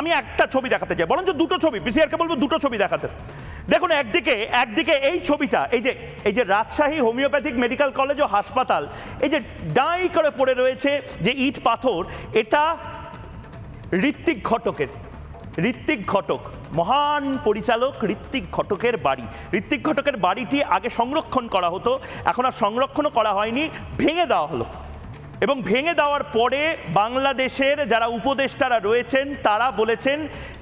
আমি একটা ছবি দেখাতে চাই, বরঞ্চ দুটো ছবি, পিসিআরকে বলবো দুটো ছবি দেখাতে। দেখুন, একদিকে এই ছবিটা, এই যে রাজশাহী হোমিওপ্যাথিক মেডিকেল কলেজ ও হাসপাতাল, এই যে ডাই করে পড়ে রয়েছে যে ইট পাথর, এটা ঋত্বিক ঘটক, মহান পরিচালক ঋত্বিক ঘটকের বাড়ি। ঋত্বিক ঘটকের বাড়িটি আগে সংরক্ষণ করা হতো, এখন আর সংরক্ষণও করা হয়নি, ভেঙে দেওয়া হলো। এবং ভেঙে দেওয়ার পরে বাংলাদেশের যারা উপদেষ্টারা রয়েছেন তারা বলেছেন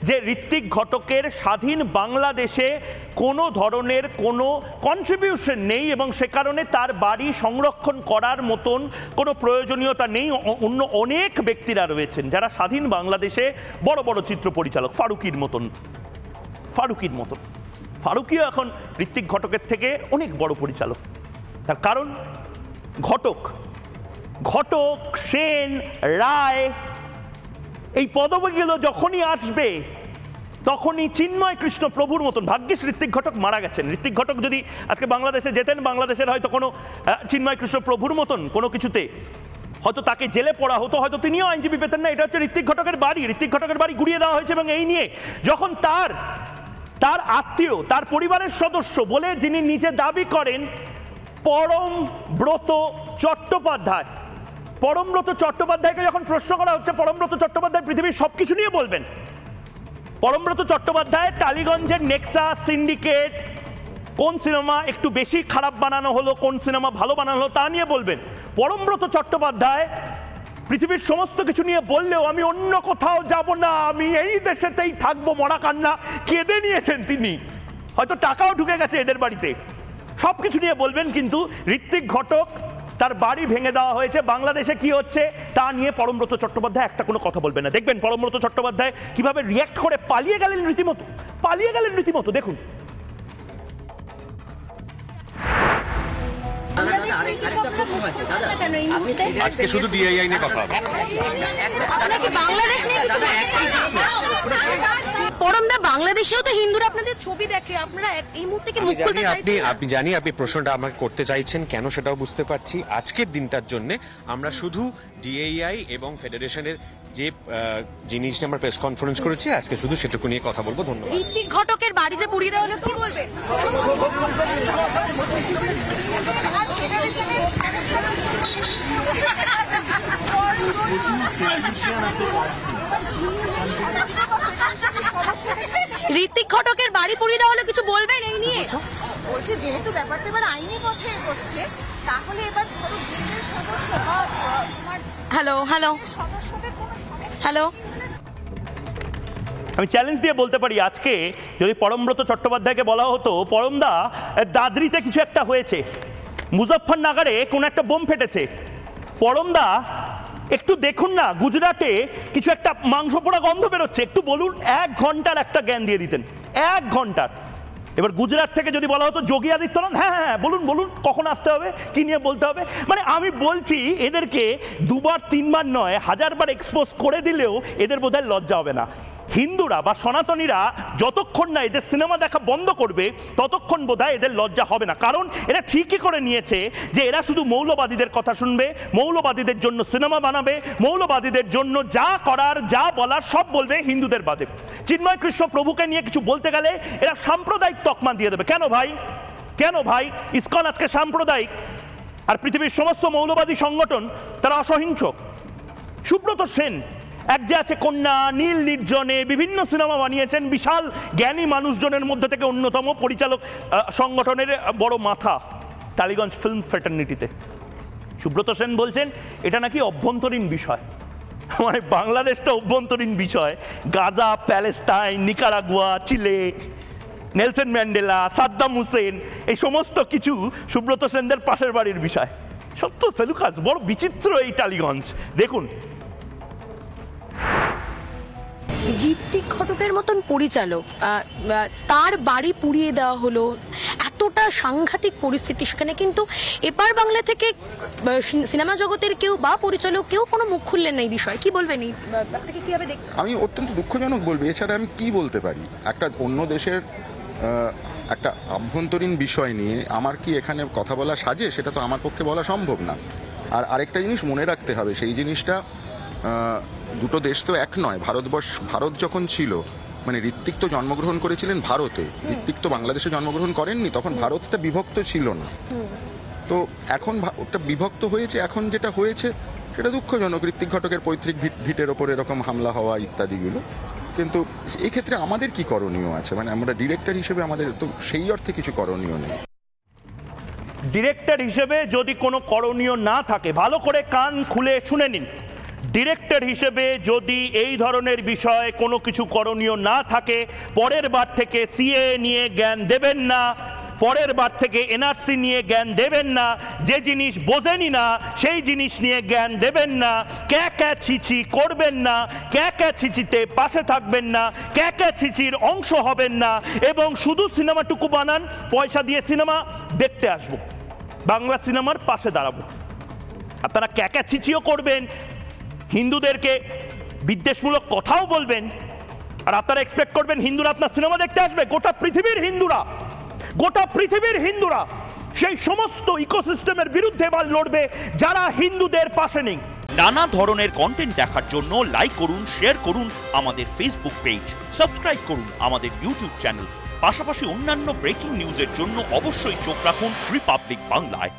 যে ঋত্বিক ঘটকের স্বাধীন বাংলাদেশে কোনো ধরনের কোনো কন্ট্রিবিউশন নেই এবং সে কারণে তার বাড়ি সংরক্ষণ করার মতন কোনো প্রয়োজনীয়তা নেই। অন্য অনেক ব্যক্তিরা রয়েছেন যারা স্বাধীন বাংলাদেশে বড় বড় চিত্র পরিচালক, ফারুকির মতন। ফারুকিও এখন ঋত্বিক ঘটকের থেকে অনেক বড় পরিচালক। তার কারণ ঘটক, সেন, রায়, এই পদবীগুলো যখনই আসবে তখনই চিন্ময় কৃষ্ণ প্রভুর মতন। ভাগ্যিস ঋত্বিক ঘটক মারা গেছেন। ঋত্বিক ঘটক যদি আজকে বাংলাদেশে যেতেন, বাংলাদেশের হয়তো কোনো চিন্ময় কৃষ্ণ প্রভুর মতন কোনো কিছুতে হয়তো তাকে জেলে পড়া হতো, হয়তো তিনিও আইনজীবী পেতেন না। এটা হচ্ছে ঋত্বিক ঘটকের বাড়ি গুড়িয়ে দেওয়া হয়েছে এবং এই নিয়ে যখন তার আত্মীয়, তার পরিবারের সদস্য বলে যিনি নিজে দাবি করেন পরমব্রত চট্টোপাধ্যায়কে যখন প্রশ্ন করা হচ্ছে, পরমব্রত চট্টোপাধ্যায় পৃথিবীর সবকিছু নিয়ে বলবেন। পরমব্রত চট্টোপাধ্যায় টালিগঞ্জের নেক্সা সিন্ডিকেট, কোন সিনেমা একটু বেশি খারাপ বানানো হলো, কোন সিনেমা ভালো বানানো হলো তা নিয়ে বলবেন। পরমব্রত চট্টোপাধ্যায় পৃথিবীর সমস্ত কিছু নিয়ে বললেও আমি অন্য কোথাও যাব না, আমি এই দেশেতেই থাকবো, মরা কান্না কেঁদে নিয়েছেন তিনি। হয়তো টাকাও ঢুকে গেছে এদের বাড়িতে, সব কিছু নিয়ে বলবেন। কিন্তু ঋত্বিক ঘটক, তার বাড়ি ভেঙে দেওয়া হয়েছে, বাংলাদেশে কি হচ্ছে তা নিয়ে পরমব্রত চট্টোপাধ্যায় একটা কোনো কথা বলবেন না। দেখবেন পরমব্রত চট্টোপাধ্যায় কিভাবে রিয়্যাক্ট করে পালিয়ে গেলেন রীতিমতো। দেখুন। আজকে শুধু ডিআইআই নিয়ে কথা হবে। পরমদা, বাংলাদেশেও তো হিন্দুরা আপনাদের ছবি দেখে, আপনারা এই মুহূর্তে কি মুখ খুলতে চাইছেন? আপনি জানি আপনি প্রশ্নটা আমাকে করতে চাইছেন কেন, সেটাও বুঝতে পারছি। আজকের দিনটার জন্য আমরা শুধু ডিআইআই এবং ফেডারেশনের যে জিনিসটা আমরা প্রেস কনফারেন্স করেছি, আজকে শুধু সেটুকু নিয়ে কথা বলবো। ধন্যবাদ। ঋত্বিক ঘটকের বাড়িতে পুড়িয়ে দেওয়া হলো, কি বলবেন? ঋত্বিক ঘটকের বাড়ি পুড়িয়ে দেওয়া হলো, কিছু বলবেন এই নিয়ে? বলছে যেহেতু ব্যাপারটা এবার আইনি পথে এগোচ্ছে, তাহলে এবার ধরো গেটের সদস্য বা হ্যালো, আমি চ্যালেঞ্জ দিয়ে বলতে পারি, আজকে যদি পরমব্রত চট্টোপাধ্যায়কে বলা হতো পরমদা দাদরিতে কিছু একটা হয়েছে, মুজফ্ফরনগরে কোন একটা বোম ফেটেছে, পরমদা একটু দেখুন না গুজরাটে কিছু একটা মাংস পোড়া গন্ধ বেরোচ্ছে, একটু বলুন, 1 ঘন্টার একটা জ্ঞান দিয়ে দিতেন, 1 ঘন্টার। এবার গুজরাট থেকে যদি বলা হতো যোগী আদিত্যনাথ, হ্যাঁ বলুন কখন আসতে হবে, কি নিয়ে বলতে হবে। মানে আমি বলছি এদেরকে 2বার 3বার নয় 1000 বার এক্সপোজ করে দিলেও এদের বোধহয় লজ্জা হবে না। হিন্দুরা বা সনাতনীরা যতক্ষণ না এদের সিনেমা দেখা বন্ধ করবে ততক্ষণ বোধহয় এদের লজ্জা হবে না। কারণ এরা ঠিকই করে নিয়েছে যে এরা শুধু মৌলবাদীদের কথা শুনবে, মৌলবাদীদের জন্য সিনেমা বানাবে, মৌলবাদীদের জন্য যা করার যা বলার সব বলবে হিন্দুদের বাদে। চিন্ময় কৃষ্ণ প্রভুকে নিয়ে কিছু বলতে গেলে এরা সাম্প্রদায়িক তকমা দিয়ে দেবে। কেন ভাই ইসকন আজকে সাম্প্রদায়িক, আর পৃথিবীর সমস্ত মৌলবাদী সংগঠন তারা অসহিংস। সুব্রত সেন এক যে আছে কন্যা, নীল নির্জনে বিভিন্ন সিনেমা বানিয়েছেন, বিশাল জ্ঞানী মানুষজনের মধ্যে থেকে অন্যতম পরিচালক সংগঠনের বড় মাথা টালিগঞ্জ ফিল্ম ফ্রেটার্নিটিতে। সুব্রত সেন বলছেন এটা নাকি অভ্যন্তরীণ বিষয়, মানে বাংলাদেশটা অভ্যন্তরীণ বিষয়। গাজা, প্যালেস্টাইন, নিকারাগুয়া, চিলে, নেলসন ম্যান্ডেলা, সাদ্দাম হুসেন, এই সমস্ত কিছু সুব্রত সেনদের পাশের বাড়ির বিষয়। সত্য সেলুকাস, বড় বিচিত্র এই টালিগঞ্জ। দেখুন, ঋত্বিক ঘটকের মতন পরিচালক, তার বাড়ি পুড়িয়ে দেওয়া হলো, এতটা সাংঘাতিক পরিস্থিতি, সেখানে কিন্তু এপার বাংলা থেকে সিনেমা জগতের কেউ বা পরিচালক কেউ কোনো মুখ খুললেন না এই বিষয়ে। কি বলবেন এই ব্যাপারটাকে, কিভাবে দেখছেন? আমি অত্যন্ত দুঃখজনক বলবো, এছাড়া আমি কি বলতে পারি। একটা অন্য দেশের একটা আভ্যন্তরীণ বিষয় নিয়ে আমার কি এখানে কথা বলা সাজে, সেটা তো আমার পক্ষে বলা সম্ভব না। আর আরেকটা জিনিস মনে রাখতে হবে, সেই জিনিসটা দুটো দেশ তো এক নয়। ভারত যখন ছিল, মানে ঋত্বিক তো জন্মগ্রহণ করেছিলেন ভারতে, ঋত্বিক তো বাংলাদেশে জন্মগ্রহণ করেননি, তখন ভারতটা বিভক্ত ছিল না। তো এখন ওটা বিভক্ত হয়েছে, এখন যেটা হয়েছে সেটা দুঃখজনক, ঋত্বিক ঘটকের পৈতৃক ভিটের ওপর এরকম হামলা হওয়া ইত্যাদিগুলো। কিন্তু এই ক্ষেত্রে আমাদের কি করণীয় আছে? মানে আমরা ডিরেক্টর হিসেবে আমাদের তো সেই অর্থে কিছু করণীয় নেই। ডিরেক্টর হিসেবে যদি কোনো করণীয় না থাকে, ভালো করে কান খুলে শুনে নিন, ডিরেক্টর হিসেবে যদি এই ধরনের বিষয়ে কোনো কিছু করণীয় না থাকে, পরের বার থেকে সিএ নিয়ে জ্ঞান দেবেন না, পরের বার থেকে এনআরসি নিয়ে জ্ঞান দেবেন না, যে জিনিস বোঝেনি না সেই জিনিস নিয়ে জ্ঞান দেবেন না, ক্যা ছিছি করবেন না, ক্যা ছিচিতে পাশে থাকবেন না, ক্যা ছিচির অংশ হবেন না, এবং শুধু সিনেমাটুকু বানান, পয়সা দিয়ে সিনেমা দেখতে আসবো, বাংলা সিনেমার পাশে দাঁড়াবো। আপনারা ক্যা ছিচিও করবেন, হিন্দুদেরকে বিদ্বেষমূলক কথাও বলবেন, আর আপনারা এক্সপেক্ট করবেন হিন্দুরা আপনার সিনেমা দেখতে আসবে? গোটা পৃথিবীর হিন্দুরা সেই সমস্ত ইকোসিস্টেমের বিরুদ্ধে এবার লড়বে যারা হিন্দুদের পাশে নেই। নানা ধরনের কন্টেন্ট দেখার জন্য লাইক করুন, শেয়ার করুন আমাদের ফেসবুক পেজ, সাবস্ক্রাইব করুন আমাদের ইউটিউব চ্যানেল। পাশাপাশি অন্যান্য ব্রেকিং নিউজের জন্য অবশ্যই চোখ রাখুন রিপাবলিক বাংলায়।